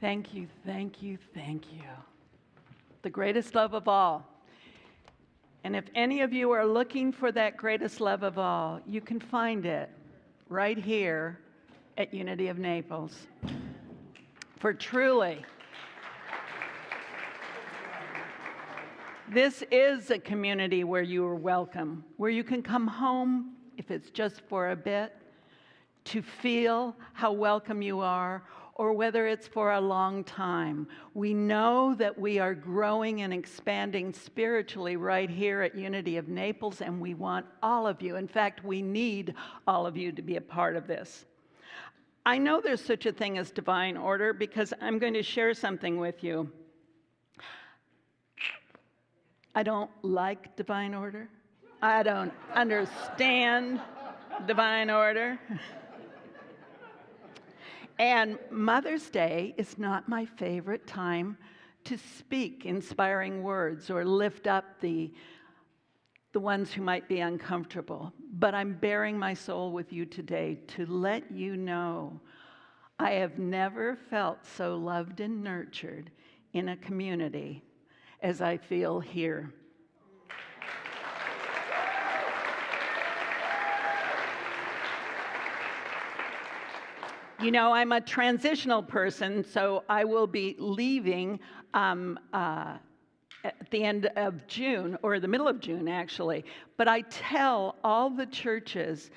Thank you, thank you, thank you. The greatest love of all. And if any of you are looking for that greatest love of all, you can find it right here at Unity of Naples. For truly, this is a community where you are welcome, where you can come home, if it's just for a bit, to feel how welcome you are, or whether it's for a long time. We know that we are growing and expanding spiritually right here at Unity of Naples, and we want all of you. In fact, we need all of you to be a part of this. I know there's such a thing as divine order because I'm going to share something with you. I don't like divine order. I don't understand divine order. And Mother's Day is not my favorite time to speak inspiring words or lift up the ones who might be uncomfortable. But I'm bearing my soul with you today to let you know I have never felt so loved and nurtured in a community as I feel here. You know, I'm a transitional person, so I will be leaving at the end of June, or the middle of June, actually. But I tell all the churches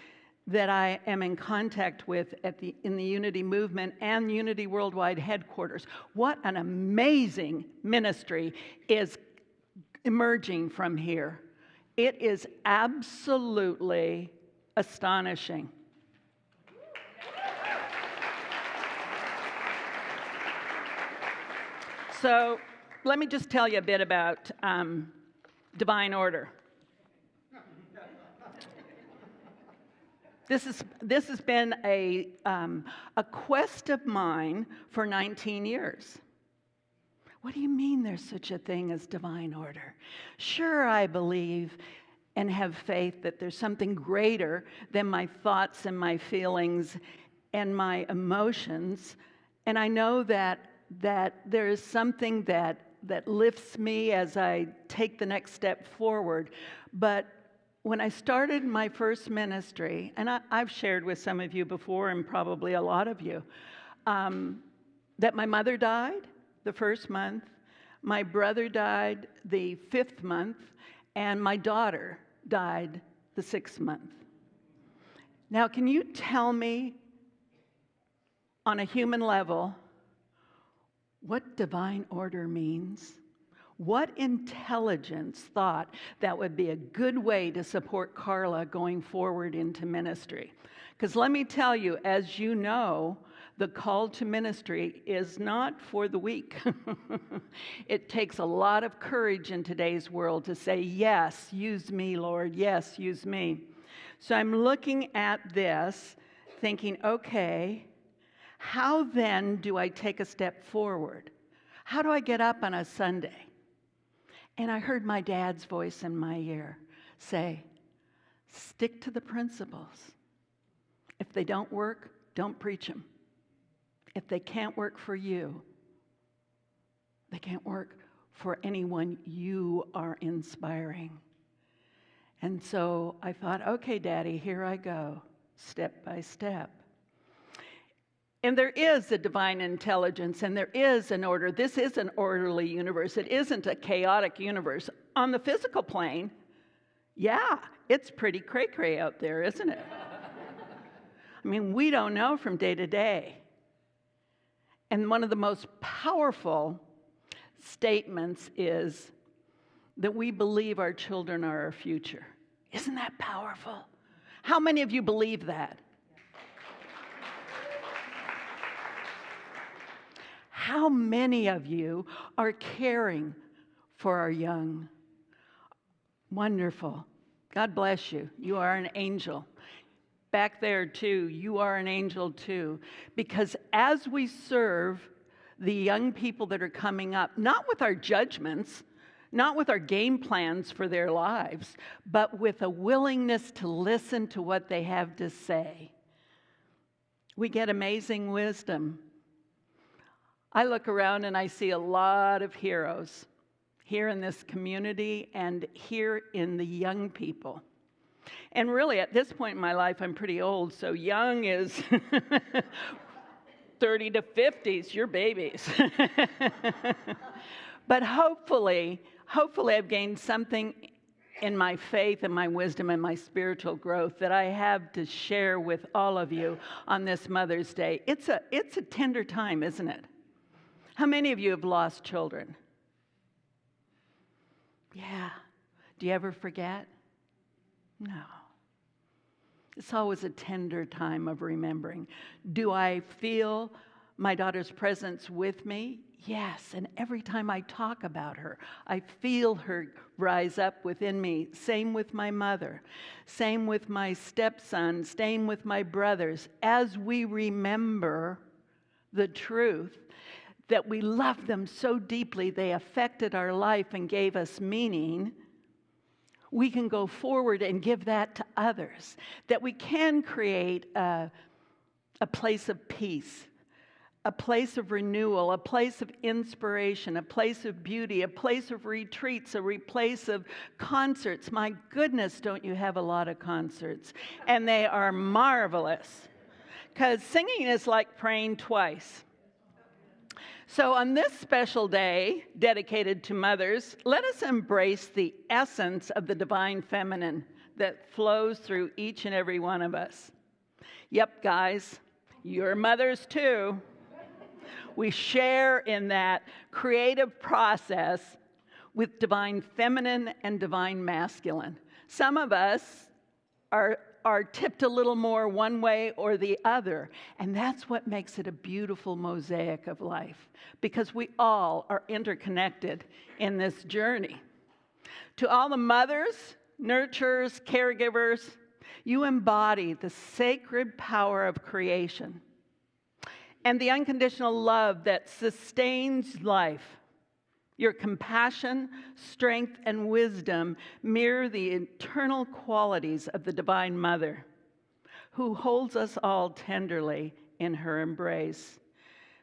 that I am in contact with in the Unity Movement and Unity Worldwide headquarters, what an amazing ministry is emerging from here. It is absolutely astonishing. So let me just tell you a bit about divine order. This has been a quest of mine for 19 years. What do you mean there's such a thing as divine order? Sure, I believe and have faith that there's something greater than my thoughts and my feelings and my emotions. And I know that there is something that lifts me as I take the next step forward. But when I started my first ministry, and I've shared with some of you before, and probably a lot of you, that my mother died the first month, my brother died the 5th month, and my daughter died the 6th month. Now, can you tell me, on a human level, what divine order means? What intelligence thought that would be a good way to support Carla going forward into ministry? Because let me tell you, as you know, the call to ministry is not for the weak. It takes a lot of courage in today's world to say, yes, use me, Lord. Yes, use me. So I'm looking at this thinking, okay, how then do I take a step forward? How do I get up on a Sunday? And I heard my dad's voice in my ear say, stick to the principles. If they don't work, don't preach them. If they can't work for you, they can't work for anyone you are inspiring. And so I thought, okay, Daddy, here I go, step by step. And there is a divine intelligence, and there is an order. This is an orderly universe. It isn't a chaotic universe. On the physical plane, yeah, it's pretty cray-cray out there, isn't it? I mean, we don't know from day to day. And one of the most powerful statements is that we believe our children are our future. Isn't that powerful? How many of you believe that? How many of you are caring for our young? Wonderful. God bless you. You are an angel. Back there too, you are an angel too. Because as we serve the young people that are coming up, not with our judgments, not with our game plans for their lives, but with a willingness to listen to what they have to say, we get amazing wisdom. I look around and I see a lot of heroes here in this community and here in the young people. And really, at this point in my life, I'm pretty old, so young is 30 to 50s, you're babies. But hopefully I've gained something in my faith and my wisdom and my spiritual growth that I have to share with all of you on this Mother's Day. It's a tender time, isn't it? How many of you have lost children? Yeah. Do you ever forget? No. It's always a tender time of remembering. Do I feel my daughter's presence with me? Yes, and every time I talk about her, I feel her rise up within me. Same with my mother. Same with my stepson. Same with my brothers. As we remember the truth that we love them so deeply, they affected our life and gave us meaning, we can go forward and give that to others. That we can create a place of peace, a place of renewal, a place of inspiration, a place of beauty, a place of retreats, a place of concerts. My goodness, don't you have a lot of concerts? And they are marvelous. Because singing is like praying twice. So on this special day dedicated to mothers, let us embrace the essence of the divine feminine that flows through each and every one of us. Yep, guys, you're mothers too. We share in that creative process with divine feminine and divine masculine. Some of us are tipped a little more one way or the other. And that's what makes it a beautiful mosaic of life, because we all are interconnected in this journey. To all the mothers, nurturers, caregivers, you embody the sacred power of creation and the unconditional love that sustains life. Your compassion, strength, and wisdom mirror the eternal qualities of the Divine Mother, who holds us all tenderly in her embrace.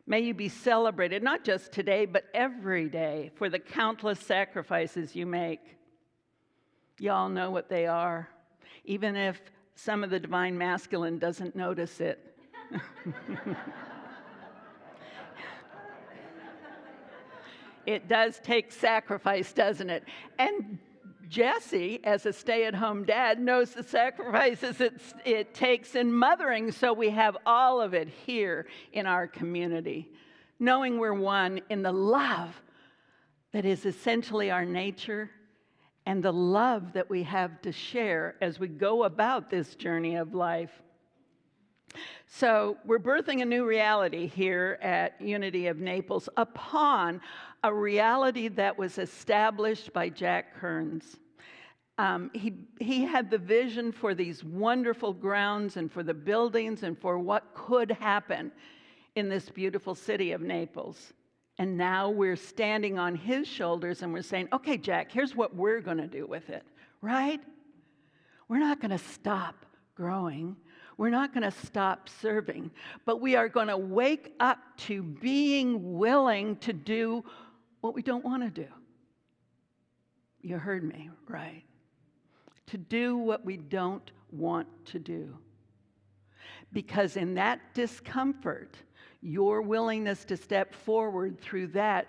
May you be celebrated, not just today, but every day, for the countless sacrifices you make. Y'all know what they are, even if some of the Divine Masculine doesn't notice it. It does take sacrifice, doesn't it? And Jesse, as a stay-at-home dad, knows the sacrifices it takes in mothering, so we have all of it here in our community. Knowing we're one in the love that is essentially our nature and the love that we have to share as we go about this journey of life. So we're birthing a new reality here at Unity of Naples upon a reality that was established by Jack Kearns. He had the vision for these wonderful grounds and for the buildings and for what could happen in this beautiful city of Naples. And now we're standing on his shoulders and we're saying, okay, Jack, here's what we're going to do with it, right? We're not going to stop growing. We're not going to stop serving, but we are going to wake up to being willing to do what we don't want to do. You heard me, right? To do what we don't want to do. Because in that discomfort, your willingness to step forward through that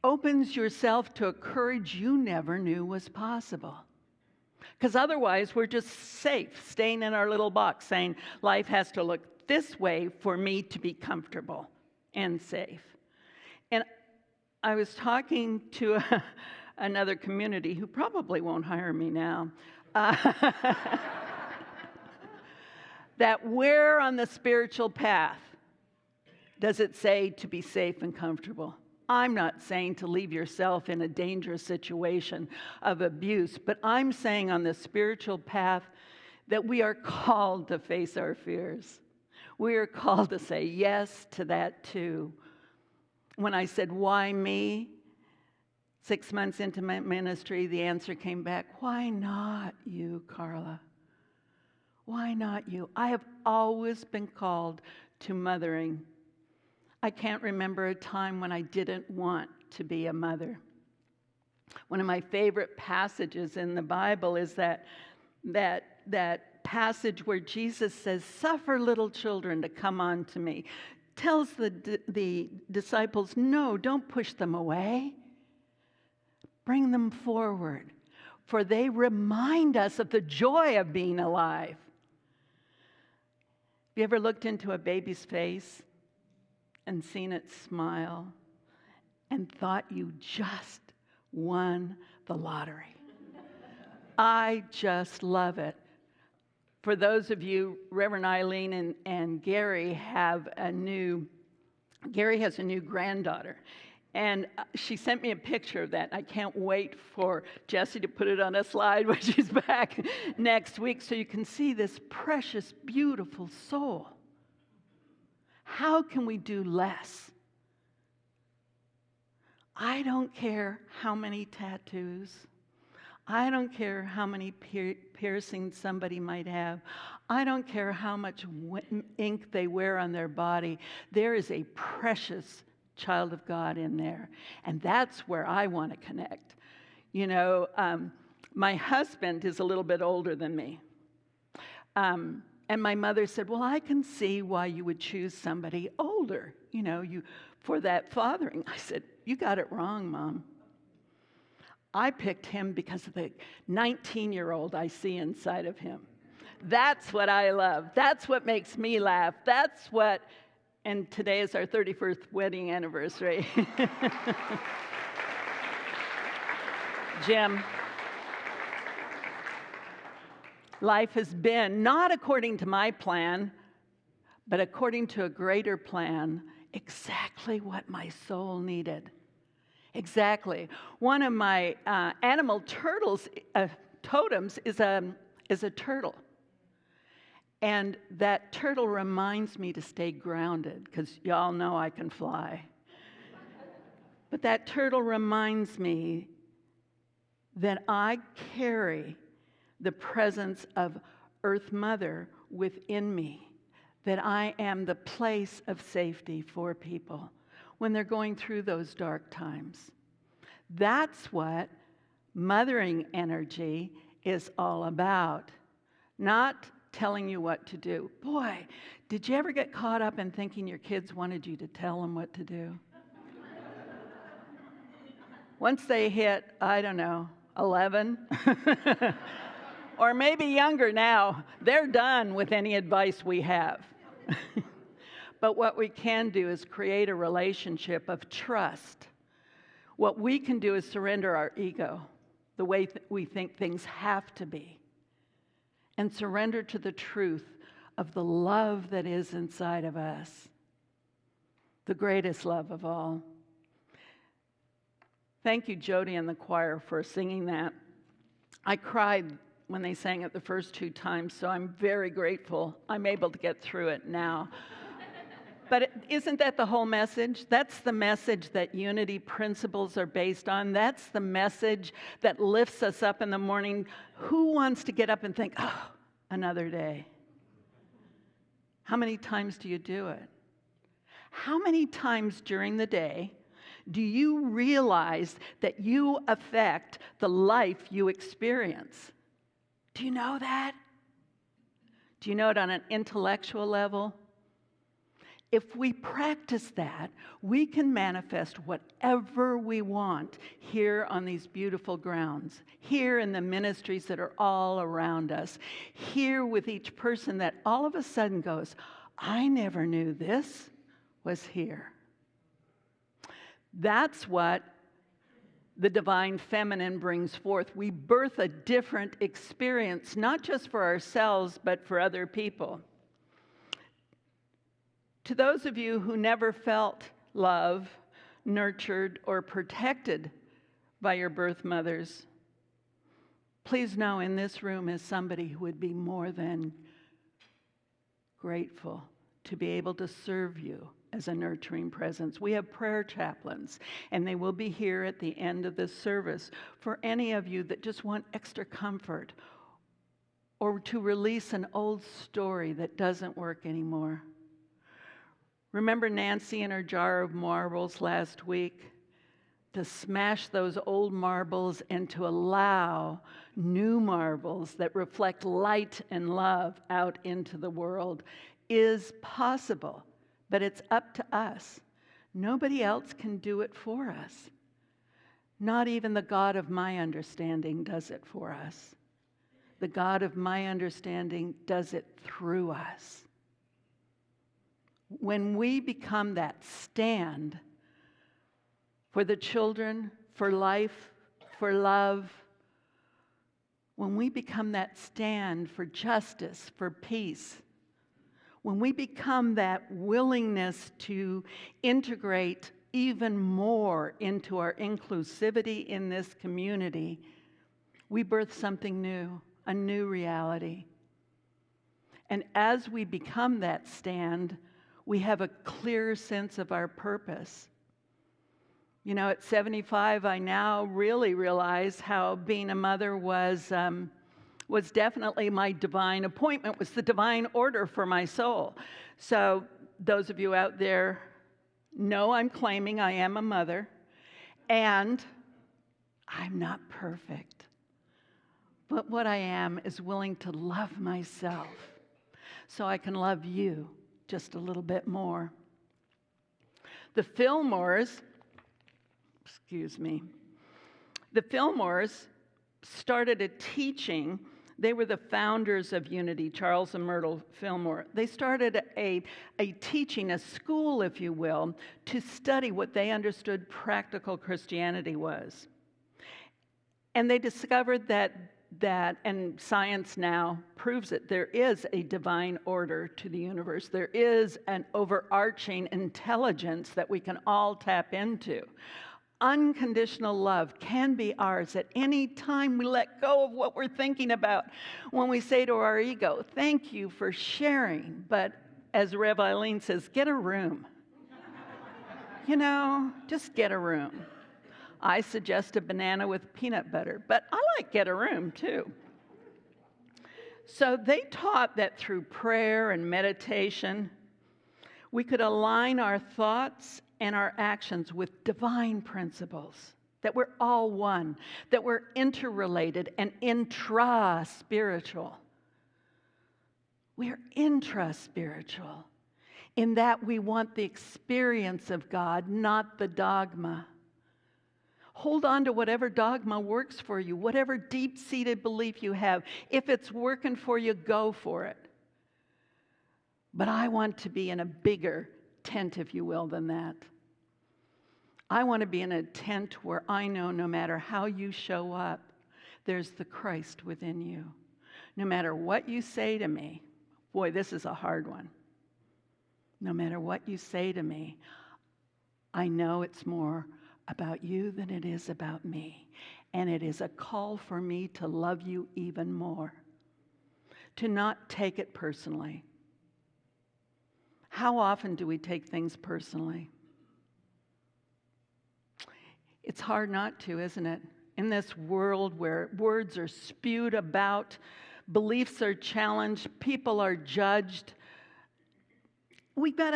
opens yourself to a courage you never knew was possible. Because otherwise, we're just safe, staying in our little box, saying life has to look this way for me to be comfortable and safe. And I was talking to another community who probably won't hire me now, that where on the spiritual path does it say to be safe and comfortable? I'm not saying to leave yourself in a dangerous situation of abuse, but I'm saying on the spiritual path that we are called to face our fears. We are called to say yes to that too. When I said, why me? 6 months into my ministry, the answer came back, why not you, Carla? Why not you? I have always been called to mothering. I can't remember a time when I didn't want to be a mother. One of my favorite passages in the Bible is that passage where Jesus says, "Suffer little children to come unto me." Tells the disciples, no, don't push them away. Bring them forward, for they remind us of the joy of being alive. Have you ever looked into a baby's face and seen it smile and thought you just won the lottery? I just love it. For those of you, Reverend Eileen and Gary has a new granddaughter. And she sent me a picture of that. I can't wait for Jessie to put it on a slide when she's back next week so you can see this precious, beautiful soul. How can we do less? I don't care how many tattoos. I don't care how many piercings somebody might have. I don't care how much ink they wear on their body. There is a precious child of God in there. And that's where I want to connect. You know, my husband is a little bit older than me. And my mother said, well, I can see why you would choose somebody older, for that fathering. I said, you got it wrong, Mom. I picked him because of the 19-year-old I see inside of him. That's what I love. That's what makes me laugh. And today is our 31st wedding anniversary. Jim, life has been, not according to my plan, but according to a greater plan, exactly what my soul needed. Exactly. One of my animal totems is a turtle. And that turtle reminds me to stay grounded, because y'all know I can fly. But that turtle reminds me that I carry the presence of Earth Mother within me, that I am the place of safety for people when they're going through those dark times. That's what mothering energy is all about. Not telling you what to do. Boy, did you ever get caught up in thinking your kids wanted you to tell them what to do? Once they hit, 11, or maybe younger now, they're done with any advice we have. But what we can do is create a relationship of trust. What we can do is surrender our ego, the way we think things have to be, and surrender to the truth of the love that is inside of us, the greatest love of all. Thank you, Jody and the choir, for singing that. I cried when they sang it the first 2 times, so I'm very grateful I'm able to get through it now. But isn't that the whole message? That's the message that unity principles are based on. That's the message that lifts us up in the morning. Who wants to get up and think, oh, another day? How many times do you do it? How many times during the day do you realize that you affect the life you experience? Do you know that? Do you know it on an intellectual level? If we practice that, we can manifest whatever we want here on these beautiful grounds, here in the ministries that are all around us, here with each person that all of a sudden goes, I never knew this was here. That's what the divine feminine brings forth. We birth a different experience, not just for ourselves, but for other people. To those of you who never felt love, nurtured, or protected by your birth mothers, please know in this room is somebody who would be more than grateful to be able to serve you as a nurturing presence. We have prayer chaplains, and they will be here at the end of this service for any of you that just want extra comfort or to release an old story that doesn't work anymore. Remember Nancy and her jar of marbles last week? To smash those old marbles and to allow new marbles that reflect light and love out into the world is possible, but it's up to us. Nobody else can do it for us. Not even the God of my understanding does it for us. The God of my understanding does it through us. When we become that stand for the children, for life, for love, when we become that stand for justice, for peace, when we become that willingness to integrate even more into our inclusivity in this community, we birth something new, a new reality. And as we become that stand, we have a clear sense of our purpose. You know, at 75, I now really realize how being a mother was definitely my divine appointment, was the divine order for my soul. So those of you out there know I'm claiming I am a mother, and I'm not perfect. But what I am is willing to love myself so I can love you just a little bit more. The Fillmores started a teaching. They were the founders of Unity, Charles and Myrtle Fillmore. They started a teaching, a school, if you will, to study what they understood practical Christianity was. And they discovered that, and science now proves it, there is a divine order to the universe. There is an overarching intelligence that we can all tap into. Unconditional love can be ours at any time we let go of what we're thinking about. When we say to our ego, thank you for sharing, but as Rev Eileen says, get a room. You know, just get a room. I suggest a banana with peanut butter, but I like get a room too. So they taught that through prayer and meditation, we could align our thoughts and our actions with divine principles, that we're all one, that we're interrelated and intra-spiritual. We are intra-spiritual in that we want the experience of God, not the dogma. Hold on to whatever dogma works for you, whatever deep-seated belief you have. If it's working for you, go for it. But I want to be in a bigger tent, if you will, than that. I want to be in a tent where I know no matter how you show up, there's the Christ within you. No matter what you say to me, boy, this is a hard one. No matter what you say to me, I know it's more about you than it is about me. And it is a call for me to love you even more, to not take it personally. How often do we take things personally? It's hard not to, isn't it? In this world where words are spewed about, beliefs are challenged, people are judged, we've got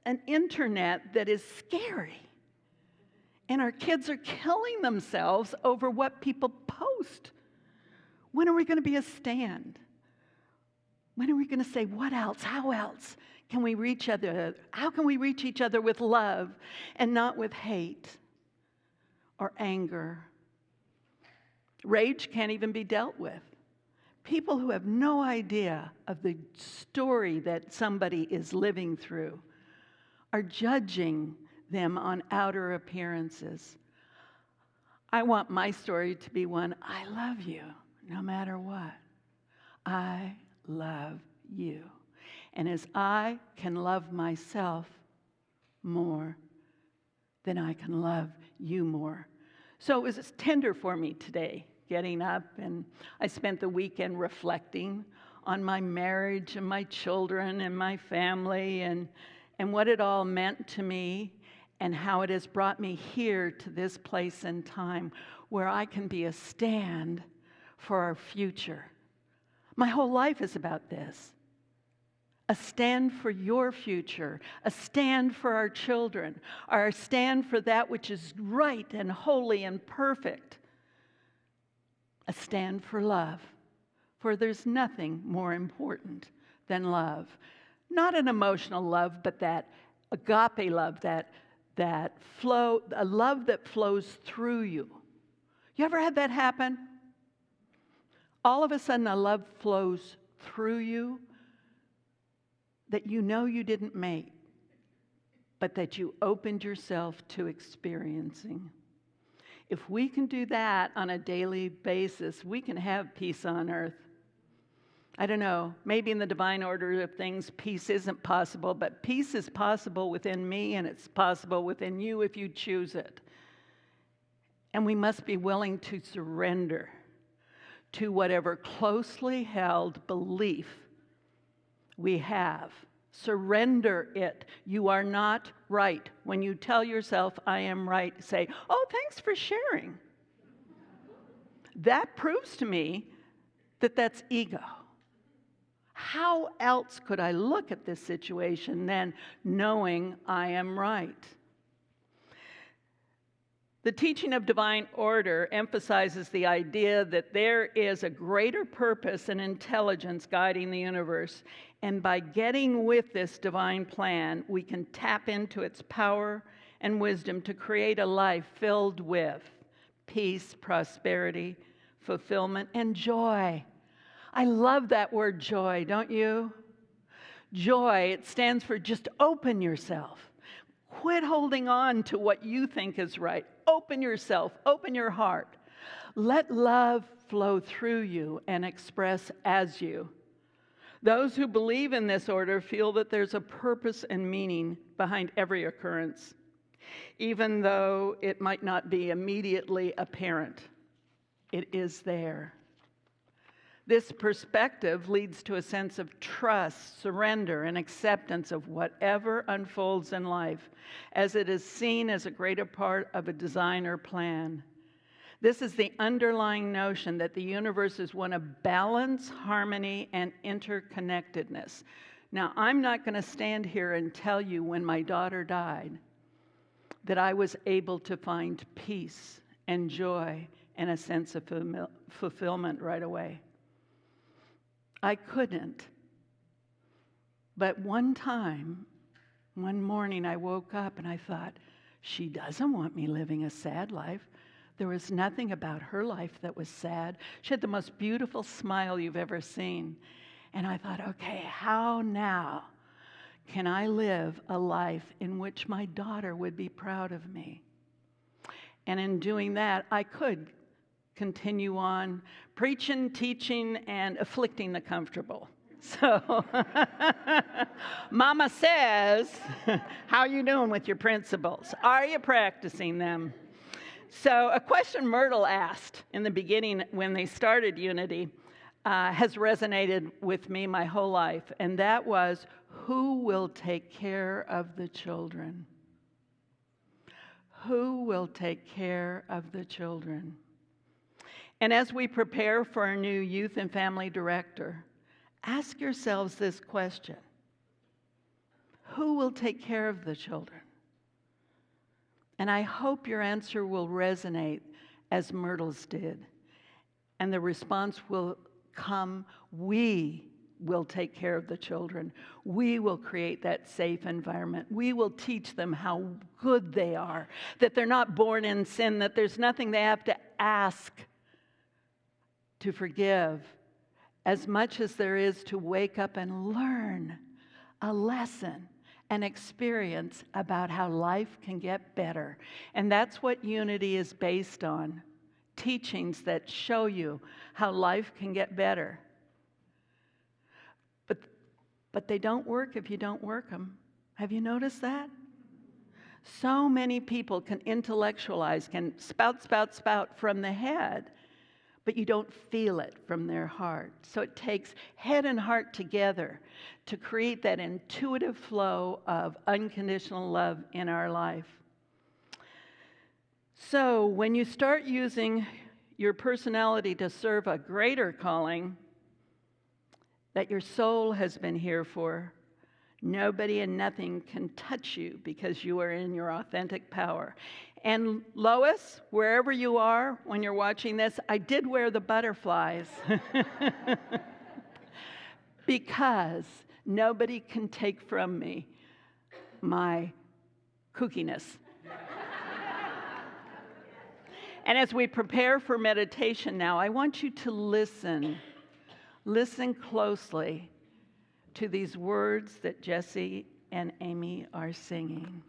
an internet that is scary. And our kids are killing themselves over what people post. When are we going to be a stand? When are we going to say, what else? How else can we reach each other? How can we reach each other with love and not with hate or anger? Rage can't even be dealt with. People who have no idea of the story that somebody is living through are judging them on outer appearances. I want my story to be one, I love you no matter what. I love you. And as I can love myself more, then I can love you more. So it was tender for me today, getting up, and I spent the weekend reflecting on my marriage and my children and my family and what it all meant to me and how it has brought me here to this place and time where I can be a stand for our future. My whole life is about this. a stand for your future, a stand for our children, or a stand for that which is right and holy and perfect, a stand for love. For there's nothing more important than love. Not an emotional love, but that agape love, a love that flows through you. You ever had that happen? All of a sudden a love flows through you that you know you didn't make, but that you opened yourself to experiencing. If we can do that on a daily basis, we can have peace on earth. I don't know, maybe in the divine order of things, peace isn't possible, but peace is possible within me, and it's possible within you if you choose it. And we must be willing to surrender to whatever closely held belief we have. Surrender it. You are not right. When you tell yourself, I am right, say, oh, thanks for sharing. That proves to me that that's ego. How else could I look at this situation than knowing I am right? The teaching of divine order emphasizes the idea that there is a greater purpose and intelligence guiding the universe, and by getting with this divine plan, we can tap into its power and wisdom to create a life filled with peace, prosperity, fulfillment, and joy. I love that word joy, don't you? Joy, it stands for just open yourself. Quit holding on to what you think is right. Open yourself, open your heart. Let love flow through you and express as you. Those who believe in this order feel that there's a purpose and meaning behind every occurrence, even though it might not be immediately apparent. It is there. This perspective leads to a sense of trust, surrender, and acceptance of whatever unfolds in life, as it is seen as a greater part of a design or plan. This is the underlying notion that the universe is one of balance, harmony, and interconnectedness. Now, I'm not going to stand here and tell you when my daughter died that I was able to find peace and joy and a sense of fulfillment right away. I couldn't. But one morning I woke up and I thought, she doesn't want me living a sad life. There was nothing about her life that was sad. She had the most beautiful smile you've ever seen. And I thought, okay, how now can I live a life in which my daughter would be proud of me? And in doing that, I could continue on preaching, teaching, and afflicting the comfortable. So, Mama says, how are you doing with your principles? Are you practicing them? So, a question Myrtle asked in the beginning when they started Unity has resonated with me my whole life, and that was, who will take care of the children? Who will take care of the children? And as we prepare for our new youth and family director, ask yourselves this question: who will take care of the children? And I hope your answer will resonate as Myrtle's did. And the response will come, we will take care of the children. We will create that safe environment. We will teach them how good they are, that they're not born in sin, that there's nothing they have to ask to forgive, as much as there is to wake up and learn a lesson, an experience about how life can get better. And that's what Unity is based on, teachings that show you how life can get better. But they don't work if you don't work them. Have you noticed that? So many people can intellectualize, can spout from the head, but you don't feel it from their heart. So it takes head and heart together to create that intuitive flow of unconditional love in our life. So when you start using your personality to serve a greater calling, that your soul has been here for. Nobody and nothing can touch you because you are in your authentic power. And Lois, wherever you are when you're watching this, I did wear the butterflies because nobody can take from me my kookiness. And as we prepare for meditation now, I want you to listen closely to these words that Jesse and Amy are singing.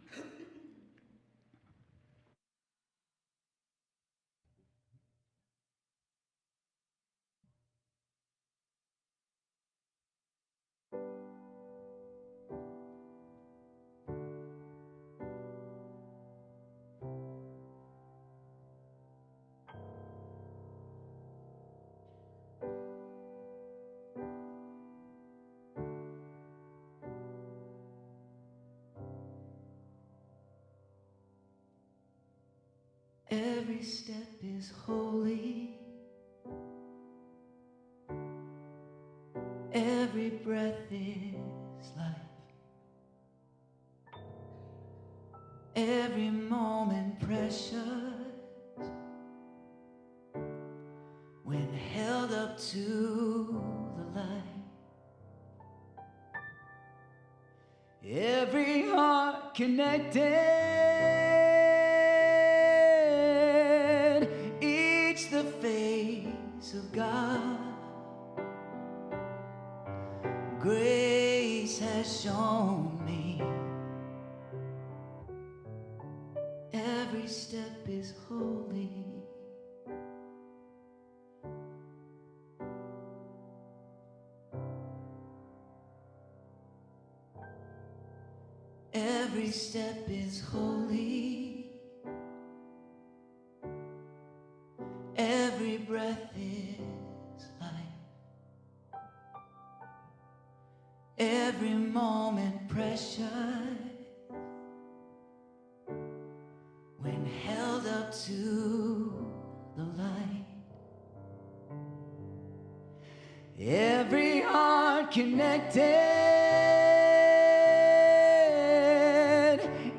Every step is holy. Every breath is life. Every moment precious when held up to the light. Every heart connected, each the face of God. Grace has shown me every step is holy. Every step is holy. Every breath is life. Every moment precious when held up to the light. Every heart connected,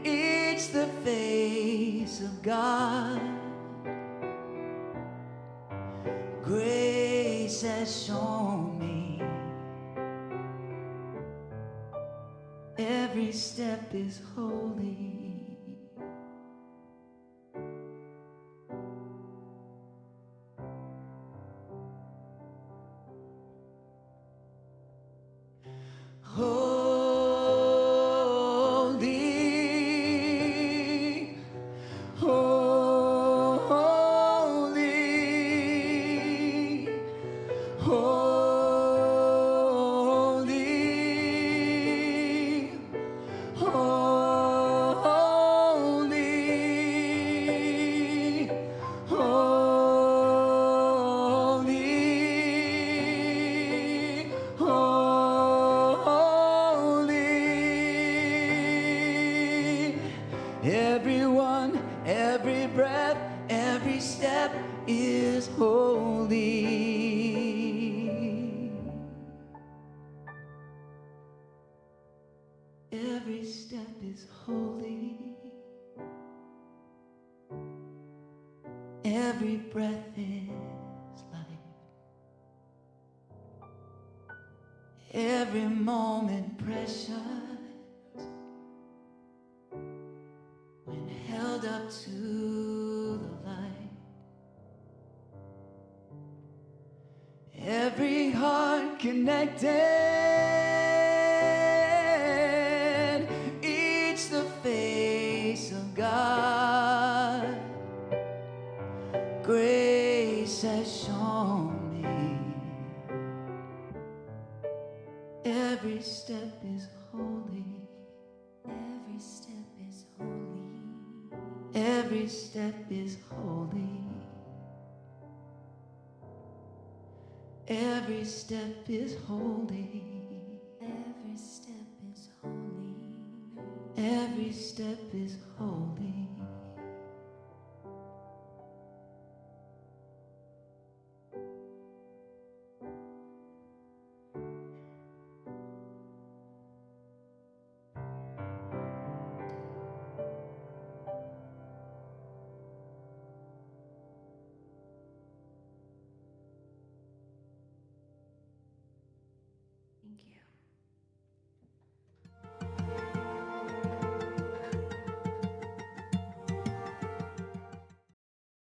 each the face of God. Grace has shown me every step is holy. Holy, holy, holy, holy, holy, holy. Everyone, every breath, every step is holy. Every step is holy. Every breath is life. Every moment precious when held up to the light. Every heart connected, each the face of God. Grace has shown me every step is holy. Every step is holy. Every step is holy. Every step is holy. Every step is holy. Every step is holy. Thank you.